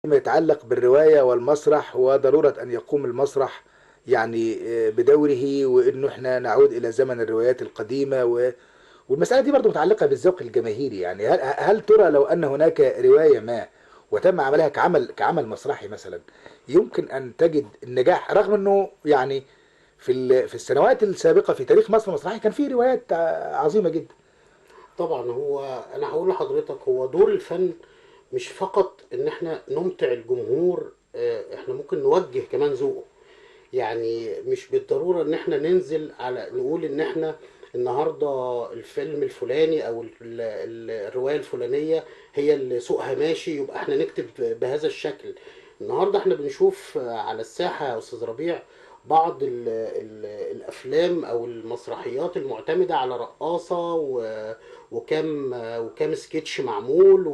فيما يتعلق بالرواية والمسرح وضرورة أن يقوم المسرح يعني بدوره، وإنه إحنا نعود إلى زمن الروايات القديمة والمسألة دي برضو متعلقة بالذوق الجماهيري. يعني هل ترى لو أن هناك رواية ما وتم عملها كعمل مسرحي مثلا، يمكن أن تجد النجاح، رغم أنه يعني في السنوات السابقة في تاريخ مصر المسرحي كان في روايات عظيمة جدا. طبعا هو انا هقول لحضرتك هو دور الفن مش فقط ان احنا نمتع الجمهور، احنا ممكن نوجه كمان ذوقه. يعني مش بالضرورة ان احنا ننزل على نقول ان احنا النهاردة الفيلم الفلاني او الرواية الفلانية هي اللي سوقها ماشي يبقى احنا نكتب بهذا الشكل. النهاردة احنا بنشوف على الساحة يا استاذ ربيع بعض الافلام او المسرحيات المعتمدة على رقاصة وكام سكتش معمول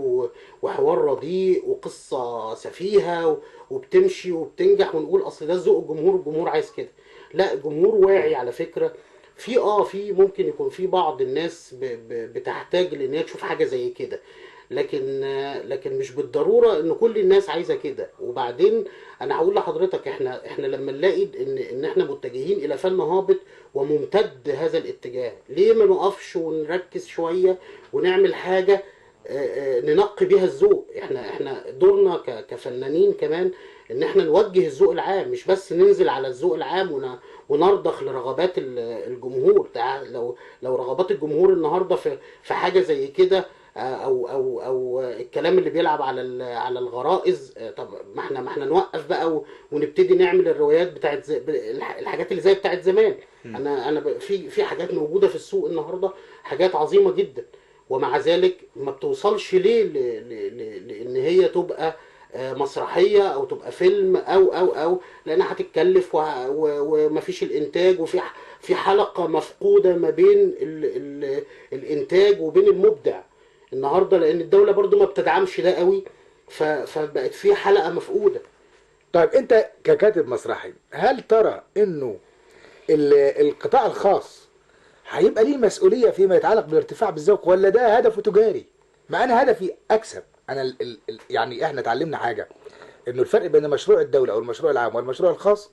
وحوار رديء وقصة سفيهة وبتمشي وبتنجح ونقول اصل ده ذوق الجمهور عايز كده. لا، الجمهور واعي على فكرة. في ممكن يكون في بعض الناس بتحتاج لان هي تشوف حاجة زي كده، لكن مش بالضرورة ان كل الناس عايزة كده. وبعدين انا هقول لحضرتك احنا لما نلاقي ان احنا متجهين الى فن هابط وممتد هذا الاتجاه، ليه ما نقفش ونركز شوية ونعمل حاجة ننقي بيها الذوق؟ احنا دورنا كفنانين كمان ان احنا نوجه الذوق العام، مش بس ننزل على الذوق العام ونرضخ لرغبات الجمهور. لو رغبات الجمهور النهارده في حاجه زي كده، او الكلام اللي بيلعب على الغرائز، طب ما احنا نوقف بقى ونبتدي نعمل الروايات بتاعت الحاجات اللي زي بتاعت زمان. انا في حاجات موجوده في السوق النهارده، حاجات عظيمه جدا، ومع ذلك ما بتوصلش ليه لان هي تبقى مسرحيه او تبقى فيلم او لانها هتتكلف ومفيش الانتاج، في حلقه مفقوده ما بين الانتاج وبين المبدع النهارده، لان الدوله برضو ما بتدعمش ده قوي، فبقت في حلقه مفقوده. طيب أنت ككاتب مسرحي، هل ترى أنه القطاع الخاص هيبقى ليه مسؤولية فيما يتعلق بالارتفاع بالذوق، ولا ده هدفه تجاري؟ ما انا هدفي اكسب. انا يعني احنا اتعلمنا حاجة، انه الفرق بين مشروع الدولة او المشروع العام والمشروع الخاص،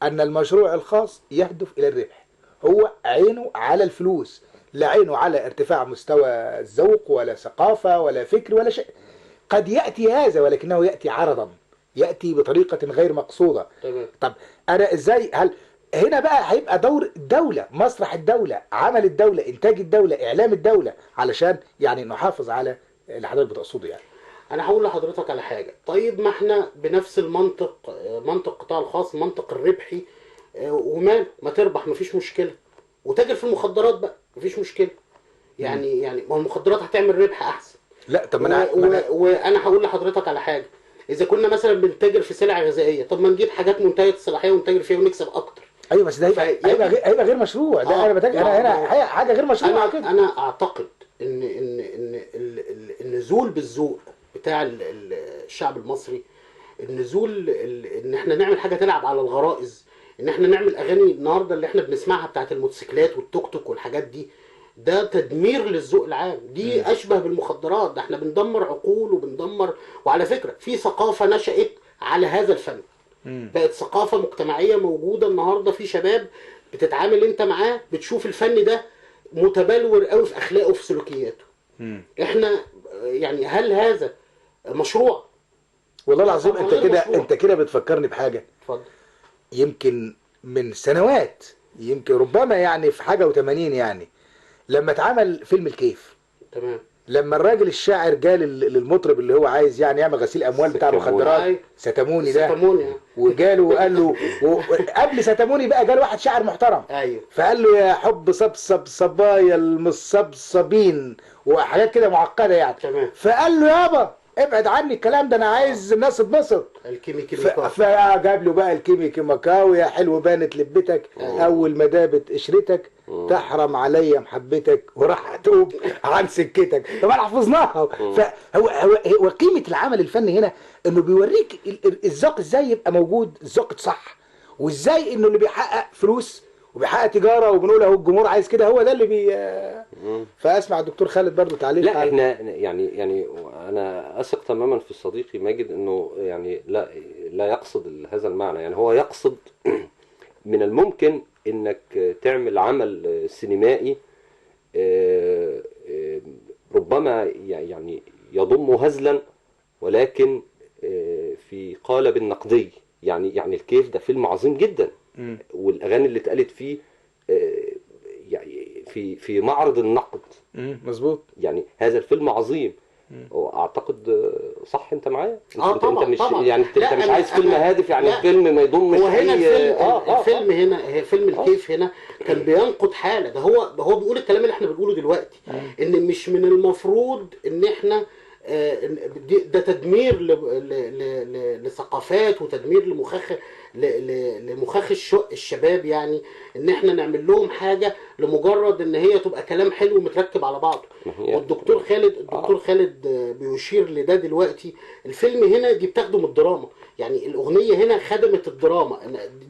ان المشروع الخاص يهدف الى الربح، هو عينه على الفلوس، لا عينه على ارتفاع مستوى الذوق ولا ثقافة ولا فكر ولا شيء. قد يأتي هذا ولكنه يأتي عرضا، يأتي بطريقة غير مقصودة. تمام. طب أنا إزاي، هل هنا بقى هيبقى دور الدولة، مسرح الدولة، عمل الدولة، إنتاج الدولة، إعلام الدولة، علشان يعني نحافظ على اللي حضرتك بتقصده يعني؟ انا هقول لحضرتك على حاجه. طيب ما احنا بنفس المنطق، منطق القطاع الخاص، منطق الربحي، ومال ما تربح مفيش مشكله، وتاجر في المخدرات بقى مفيش مشكله. يعني ما هو المخدرات هتعمل ربح احسن. لا طب ما أنا وانا هقول لحضرتك على حاجه. اذا كنا مثلا بنتاجر في سلع غذائيه، طب ما نجيب حاجات منتهيه الصلاحيه ونتاجر فيها ونكسب اكتر. أيوه، بس ده هيبقى غير مشروع. ده أنا بتاجر، أنا هنا حاجة غير مشروعة كده. انا اعتقد ان النزول بالذوق بتاع الشعب المصري، النزول ان احنا نعمل حاجه تلعب على الغرائز، ان احنا نعمل اغاني النهارده اللي احنا بنسمعها بتاعت الموتوسيكلات والتوك توك والحاجات دي، ده تدمير للذوق العام. دي اشبه بالمخدرات، ده احنا بندمر عقول وبندمر. وعلى فكره في ثقافه نشأت على هذا الفن، بقت ثقافه مجتمعيه موجوده النهارده، في شباب بتتعامل انت معاه بتشوف الفن ده متبلور قوي في اخلاقه وفي سلوكياته. احنا يعني هل هذا مشروع؟ والله لا العظيم طبعا أنت غير كده، مشروع. أنت كده بتفكرني بحاجة. اتفضل. يمكن من سنوات، يمكن ربما يعني في حاجة وثمانين يعني، لما اتعمل فيلم الكيف، تمام. لما الراجل الشاعر قال للمطرب اللي هو عايز يعني يعمل غسيل اموال بتاع المخدرات، اي ستاموني ده، ستامونيا. وقال له قبل ستاموني بقى قال واحد شاعر محترم، ايوه. فقال له يا حب صبصب صبايا المصبصبين وحاجات كده معقده يعني. تمام. فقال له يابا ابعد عني الكلام ده، انا عايز الناس تتبسط. الكيميكال. فجاب له بقى الكيميكي مكاوي، يا حلو بانت لبتك، اول ما دابت قشرتك، تحرم عليا محبتك وراح اتوب عن سكتك. طبعا حفظناها. فهو قيمه العمل الفني هنا انه بيوريك الذوق ازاي يبقى موجود، الذوق صح، وازاي انه اللي بيحقق فلوس وبيحقق تجاره وبنقول اهو الجمهور عايز كده، هو ده اللي فاسمع الدكتور خالد برضو تعليق لا احنا يعني انا اثق تماما في صديقي ماجد انه يعني لا يقصد هذا المعنى. يعني هو يقصد من الممكن انك تعمل عمل سينمائي ربما يعني يضم هزلا، ولكن في قالب نقدي. يعني الكيف ده فيلم عظيم جدا، والاغاني اللي اتقالت فيه يعني في معرض النقد. مظبوط. يعني هذا الفيلم عظيم، واعتقد صح انت معايا؟ طبعا انت مش طبعا. يعني انت مش عايز فيلم هادف، يعني فيلم ما يضمش هو هنا الفيلم اي هنا فيلم الكيف هنا كان بينقد حاله. ده هو بيقول الكلام اللي احنا بنقوله دلوقتي، ان مش من المفروض ان احنا ده تدمير لثقافات وتدمير لمخاخ الشباب. يعني ان احنا نعمل لهم حاجه لمجرد ان هي تبقى كلام حلو متركب على بعضه. والدكتور خالد بيشير لده دلوقتي. الفيلم هنا دي بتخدم الدراما، يعني الاغنيه هنا خدمت الدراما،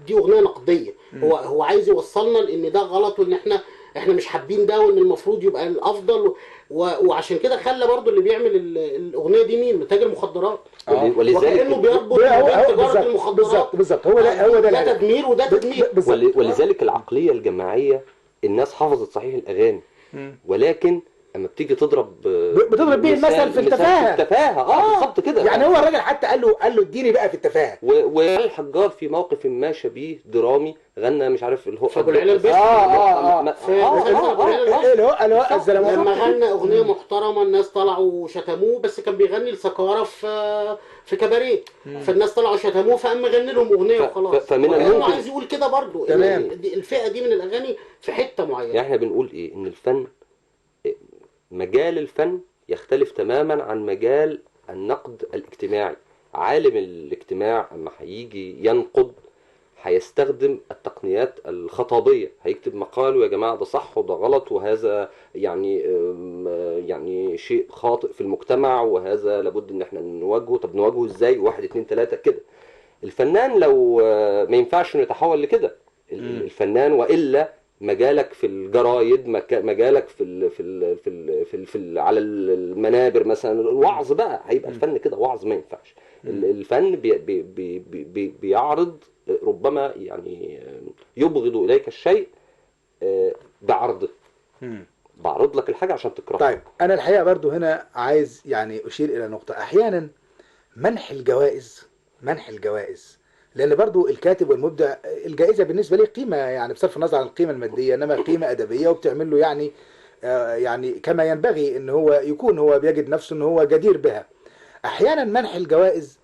دي اغنيه نقديه. هو عايز يوصلنا لان ده غلط، وان احنا مش حابين ده، وان المفروض يبقى الافضل. وعشان كده خلى برضو اللي بيعمل الاغنيه دي مين؟ تاجر مخدرات. وكانه بيربط بين تجاره المخدرات. بالظبط هو ده تدمير وده تدمير. ولذلك العقليه الجماعيه، الناس حفظت صحيح الاغاني، ولكن اما بتيجي بتضرب بيه المثل في التفاهه. بالظبط كده. يعني هو الراجل حتى قال له اديني بقى في التفاهه. والحجار في موقف ما شبيه درامي غنى مش عارف اللي هو ابو العلا البس لما غنى اغنيه محترمه، الناس طلعوا شتموه، بس كان بيغني لسكاره في كباريه، فالناس طلعوا شتموه، فقام غني لهم اغنيه وخلاص. فمن الممكن عايز يقول كده برضو. الفئه دي من الاغاني في حته معينه. يعني احنا بنقول ايه؟ ان الفن، مجال الفن يختلف تماما عن مجال النقد الاجتماعي. عالم الاجتماع اما هيجي ينقد هيستخدم التقنيات الخطابية، هيكتب مقال ويا جماعة ده صح وده غلط، وهذا يعني شيء خاطئ في المجتمع، وهذا لابد ان احنا نواجهه. طب نواجهه ازاي؟ 1 2 3 كده. الفنان لو ما ينفعش انه يتحول لكده. الفنان والا مجالك في الجرايد، مجالك على المنابر مثلا، الوعظ بقى هيبقى الفن كده وعظ، ما ينفعش. الفن بيعرض ربما يعني يبغض اليك الشيء بعرضه. بعرض لك الحاجه عشان تكرهها. طيب انا الحقيقه برضو هنا عايز يعني اشير الى نقطه. احيانا منح الجوائز، لان برضو الكاتب والمبدع الجائزه بالنسبه ليه قيمه، يعني بصرف النظر عن القيمه الماديه، انما قيمه ادبيه، وبتعمل له يعني كما ينبغي ان هو يكون هو بيجد نفسه ان هو جدير بها. احيانا منح الجوائز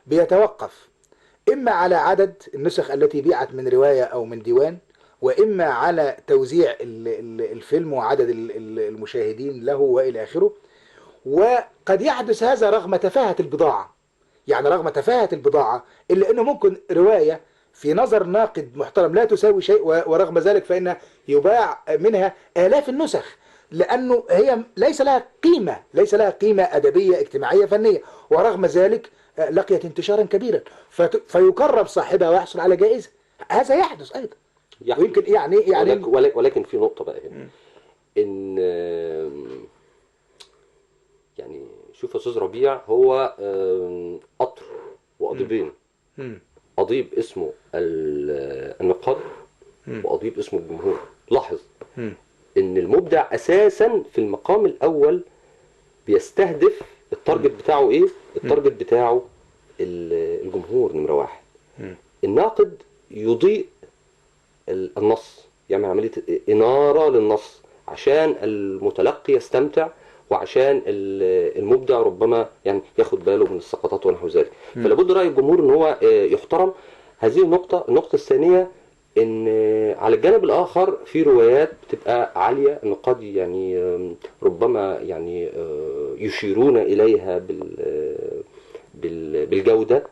بيتوقف اما على عدد النسخ التي بيعت من روايه او من ديوان، واما على توزيع الفيلم وعدد المشاهدين له والى اخره. وقد يحدث هذا رغم تفاهه البضاعه، يعني رغم تفاهة البضاعة، إلا أنه ممكن رواية في نظر ناقد محترم لا تساوي شيء، ورغم ذلك فإن يباع منها آلاف النسخ، لأنه هي ليس لها قيمة أدبية اجتماعية فنية، ورغم ذلك لقيت انتشارا كبيرا فيكرم صاحبها ويحصل على جائزة. هذا يحدث أيضا. ويمكن يعني ولكن في نقطة بقى هنا، إن يعني شوف يا استاذ ربيع، هو قطر وقضيبين. قضيب اسمه النقاد، وقضيب اسمه الجمهور. لاحظ ان المبدع اساسا في المقام الاول بيستهدف التارجت بتاعه ايه؟ التارجت بتاعه الجمهور نمرة 1. الناقد يضيء النص، يعمل عملية إنارة للنص عشان المتلقي يستمتع، وعشان المبدع ربما يعني ياخد باله من السقطات ونحو ذلك. فلابد رأي الجمهور ان هو يحترم. هذه النقطة الثانية، ان على الجانب الاخر في روايات بتبقى عالية، النقاد يعني ربما يعني يشيرون اليها بالجودة،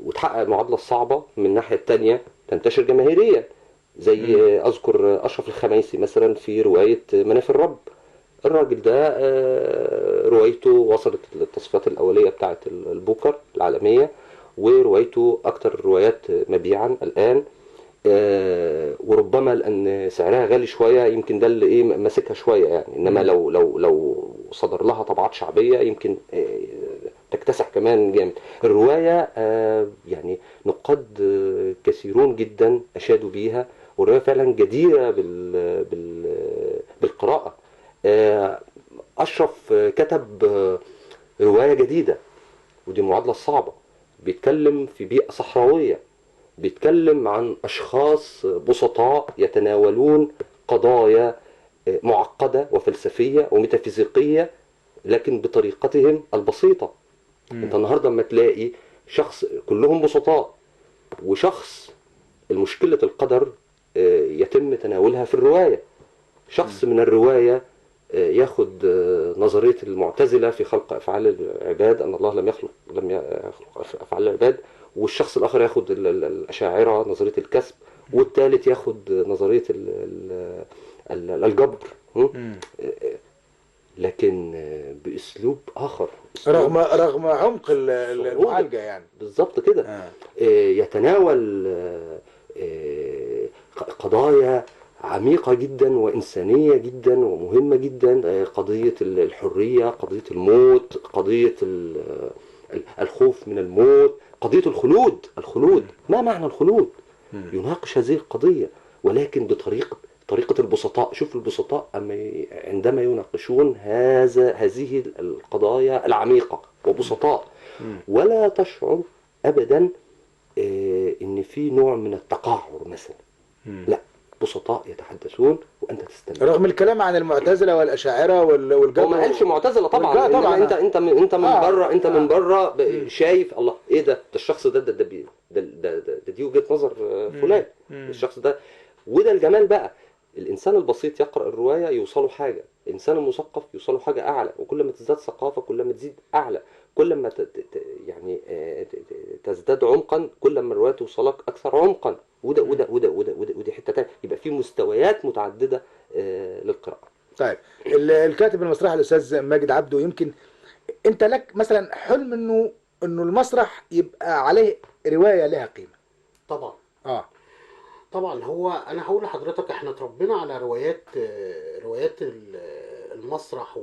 وتحقق المعادلة الصعبة من الناحية الثانية تنتشر جماهيريا. زي اذكر اشرف الخميسي مثلا في رواية مناف الرب. الراجل ده روايته وصلت للتصفيات الأولية بتاعة البوكر العالمية، وروايته أكتر الروايات مبيعا الآن. وربما لان سعرها غالي شويه يمكن ده اللي ايه ماسكها شويه يعني. انما لو صدر لها طبعات شعبيه يمكن تكتسح كمان جامد. الروايه يعني نقاد كثيرون جدا اشادوا بيها، والروايه فعلا جديره بالقراءه. اشرف كتب روايه جديده، ودي المعادله الصعبه. بيتكلم في بيئه صحراويه، بيتكلم عن أشخاص بسطاء يتناولون قضايا معقدة وفلسفية وميتافيزيقية، لكن بطريقتهم البسيطة. انت النهاردة لما تلاقي شخص كلهم بسطاء، وشخص المشكلة القدر يتم تناولها في الرواية، شخص من الرواية ياخد نظرية المعتزلة في خلق أفعال العباد، أن الله لم يخلق أفعال العباد، والشخص الآخر ياخد الأشاعرة نظرية الكسب، والثالث ياخد نظرية الجبر، لكن بأسلوب آخر، رغم عمق المعالجة يعني. بالظبط كده. يتناول قضايا عميقة جدا وإنسانية جدا ومهمة جدا، قضية الحرية، قضية الموت، قضية الخوف من الموت، قضية الخلود. ما معنى الخلود؟ يناقش هذه القضية، ولكن طريقة البسطاء. شوف البسطاء عندما يناقشون هذه القضايا العميقة وبسطاء، ولا تشعر أبدا إن في نوع من التقعر مثلا. لا، بسطاء يتحدثون وانت تستمع. رغم الكلام عن المعتزله والاشاعره والجبر. هو ما قالش معتزله طبعا، طبعا. انت من بره، انت من بره شايف الله ايه ده الشخص ده دي وجهه نظر فلان. الشخص ده، وده الجمال بقى. الانسان البسيط يقرا الروايه يوصله حاجه، الانسان المثقف يوصله حاجه اعلى، وكل ما تزداد ثقافه كل ما تزيد اعلى، كل ما يعني تزداد عمقا كل ما الروايه توصلك اكثر عمقا. ودي حته ثانيه، يبقى في مستويات متعدده للقراءه. طيب، الكاتب المسرحي الاستاذ ماجد عبده، يمكن انت لك مثلا حلم انه المسرح يبقى عليه روايه لها قيمه. طبعا. طبعا. هو انا هقول لحضرتك احنا اتربينا على روايات المسرح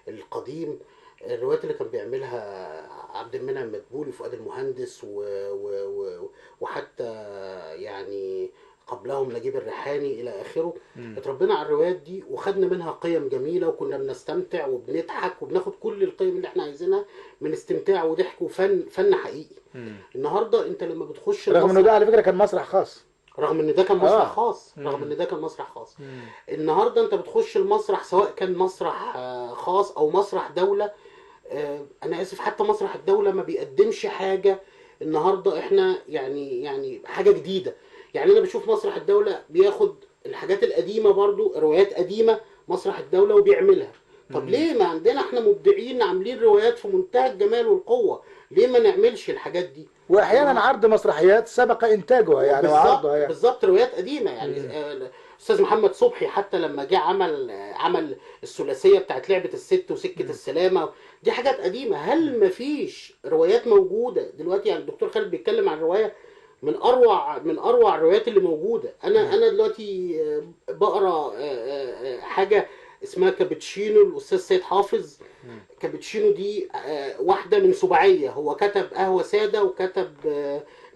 والقديم. الروايات اللي كان بيعملها عبد المنعم مدبولي وفؤاد المهندس وحتى يعني قبلهم نجيب الريحاني الى اخره. اتربينا على الروايات دي وخدنا منها قيم جميله، وكنا بنستمتع وبنضحك وبناخد كل القيم اللي احنا عايزينها من استمتاع وضحك فن حقيقي. النهارده انت لما بتخش رغم انه ده على فكره كان مسرح خاص، رغم ان ده كان مسرح خاص، النهارده انت بتخش المسرح سواء كان مسرح خاص او مسرح دوله. انا اسف، حتى مسرح الدوله ما بيقدمش حاجه النهارده احنا يعني حاجه جديده. يعني انا بشوف مسرح الدوله بياخد الحاجات القديمه، برضو روايات قديمه مسرح الدوله وبيعملها. طب ليه ما عندنا احنا مبدعين عاملين روايات في منتهى الجمال والقوه؟ ليه ما نعملش الحاجات دي؟ واحيانا عرض مسرحيات سبق انتاجها يعني وعرضها يعني. بالظبط، روايات قديمه يعني. الاستاذ محمد صبحي حتى لما جه عمل الثلاثيه بتاعت لعبه الست وسكه السلامه، دي حاجات قديمه. هل ما فيش روايات موجوده دلوقتي؟ يعني الدكتور خالد بيتكلم عن روايه من اروع الروايات اللي موجوده. انا دلوقتي بقرا حاجه اسمها كابتشينو الاستاذ سيد حافظ. كابتشينو دي واحده من سباعيه، هو كتب قهوه ساده وكتب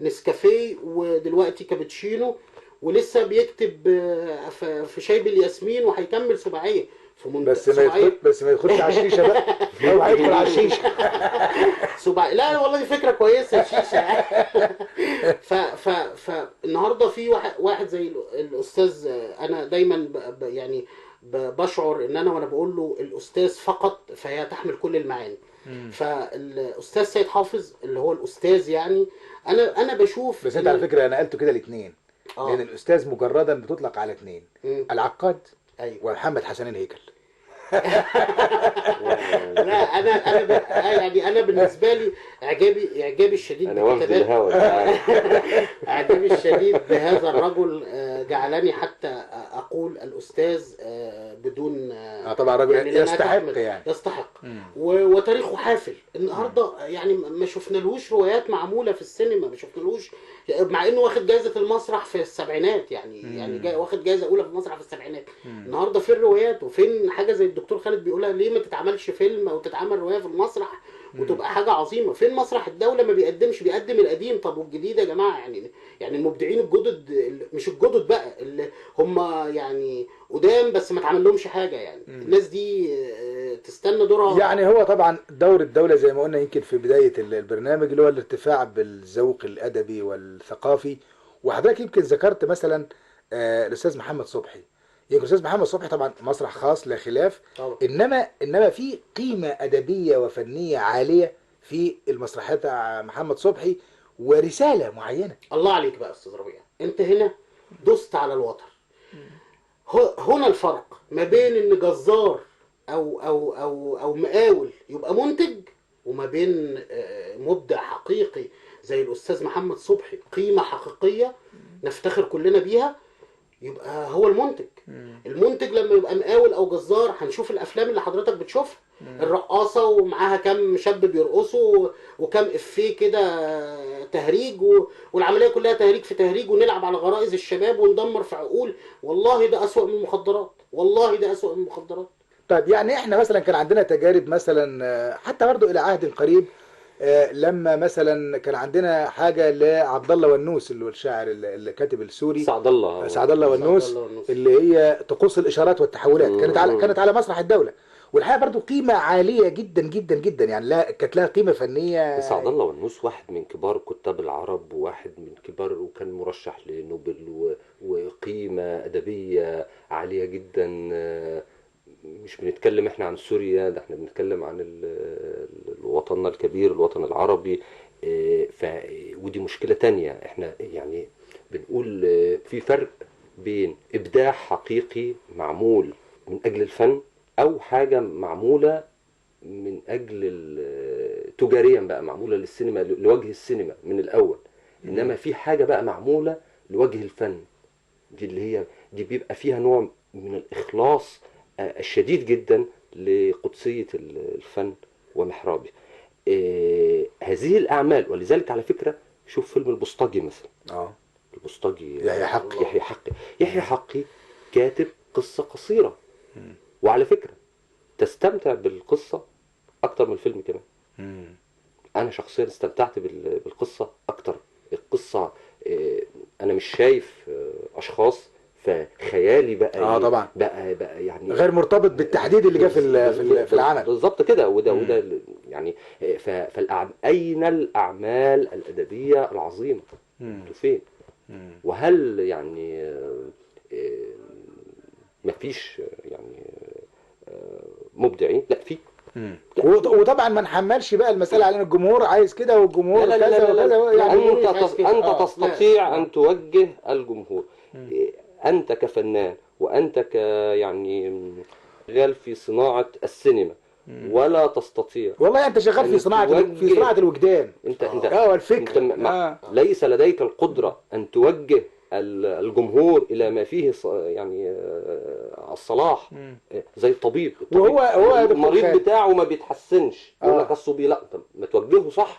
نسكافيه ودلوقتي كابتشينو، ولسه بيكتب في شاي بالياسمين وهيكمل سباعيه في بس ما يدخلش على الشيشه بقى. هو هيدخل على الشيشه. لا والله دي فكره كويسه الشيشه. فالنهارده في واحد زي الاستاذ، انا دايما يعني بشعر ان وانا بقول له الاستاذ فقط فهي تحمل كل المعاني. فالاستاذ سيد حافظ اللي هو الاستاذ، يعني انا بشوف. بس انت على فكره انا نقلته كده الاثنين، لان الاستاذ مجردا بتطلق على اثنين، العقاد أيوة. ومحمد حسن الهيكل. لا يعني انا بالنسبه لي اعجابي الشديد انا وفد بكتابات الهوى. اعجابي الشديد بهذا الرجل جعلني حتى اقول الاستاذ بدون طبعا راجل يعني لن يستحق أتحمل. يعني. يستحق. وتاريخه حافل النهارده، يعني ما شفنالهوش روايات معموله في السينما، ما شفنالهوش، مع انه واخد جائزه المسرح في السبعينات، يعني واخد جائزه اولى في المسرح في السبعينات. النهارده فين روايات وفين حاجه زي الدكتور خالد بيقولها، ليه ما تتعملش فيلم او تتعمل روايه في المسرح وتبقى حاجه عظيمه؟ فين مسرح الدوله ما بيقدم القديم؟ طب والجديد يا جماعه؟ يعني المبدعين الجدد، مش الجدد بقى، اللي هم يعني قدام بس ما اتعمل لهمش حاجه، يعني الناس دي تستنى دورها. يعني هو طبعا دور الدولة زي ما قلنا يمكن في بداية البرنامج اللي هو الارتفاع بالذوق الأدبي والثقافي. وحضرتك يمكن ذكرت مثلا الأستاذ محمد صبحي. يمكن الأستاذ محمد صبحي طبعا مسرح خاص لا خلاف، طبعا. إنما في قيمة أدبية وفنية عالية في المسرحيات بتاع محمد صبحي ورسالة معينة. الله عليك بقى استاذ ربيع، انت هنا دست على الوتر. هنا الفرق ما بين ان جزار او مقاول يبقى منتج، وما بين مبدع حقيقي زي الاستاذ محمد صبحي، قيمة حقيقية نفتخر كلنا بيها، يبقى هو المنتج. المنتج لما يبقى مقاول او جزار، هنشوف الافلام اللي حضرتك بتشوفها، الرقاصه ومعاها كام شاب بيرقصوا وكام افيه كده تهريج، والعمليه كلها تهريج في تهريج، ونلعب على غرائز الشباب وندمر في عقول. والله ده اسوأ من المخدرات، والله ده اسوأ من المخدرات. طيب يعني احنا مثلا كان عندنا تجارب مثلا حتى برضو الى عهد قريب، لما مثلا كان عندنا حاجه لعبد الله ونوس اللي هو الشاعر الكاتب السوري سعد الله. سعد الله ونوس، اللي هي طقوس الاشارات والتحولات، كانت على مسرح الدوله. والحقيقه برضو قيمه عاليه جدا جدا جدا، يعني لا كانت لها قيمه فنيه. سعد الله ونوس واحد من كبار كتاب العرب، وواحد من كبار، وكان مرشح لنوبل، وقيمة أدبية عالية جدا. مش بنتكلم احنا عن سوريا، ده احنا بنتكلم عن وطننا الكبير، الوطن العربي. ودي مشكلة تانية. احنا يعني بنقول في فرق بين إبداع حقيقي معمول من أجل الفن، أو حاجة معمولة من أجل تجاريا بقى، معمولة للسينما، لوجه السينما من الأول. إنما في حاجة بقى معمولة لوجه الفن، دي اللي هي دي بيبقى فيها نوع من الإخلاص الشديد جدا لقدسية الفن ومحرابه. هذه الأعمال، ولذلك على فكرة شوف فيلم البوسطجي مثلا. البوسطجي، يحيى حقي كاتب قصة قصيرة، وعلى فكرة تستمتع بالقصة أكتر من الفيلم كمان. أنا شخصيا استمتعت بالقصة أكتر. القصة أنا مش شايف أشخاص، فخيالي بقى طبعا بقى يعني غير مرتبط بالتحديد اللي جه في العمل بالظبط كده. وده يعني أين الأعمال الأدبية العظيمة؟ انتوا فين؟ وهل يعني مفيش يعني مبدعين؟ لا، في. وطبعا ما نحملش بقى المسألة على الجمهور عايز كده والجمهور لا لا كذا لا لا. وكذا، يعني أنت تستطيع أن توجه الجمهور. أنت كفنان، وأنت يعني شغال في صناعة السينما، ولا تستطيع. والله أنت شغال في صناعة الوجدان. أنت الفكر. ليس لديك القدرة أن توجه الجمهور إلى ما فيه يعني الصلاح. زي الطبيب وهو المريض بتاعه ما بيتحسنش، يقول لك الصبي، لا، ما توجهه صح.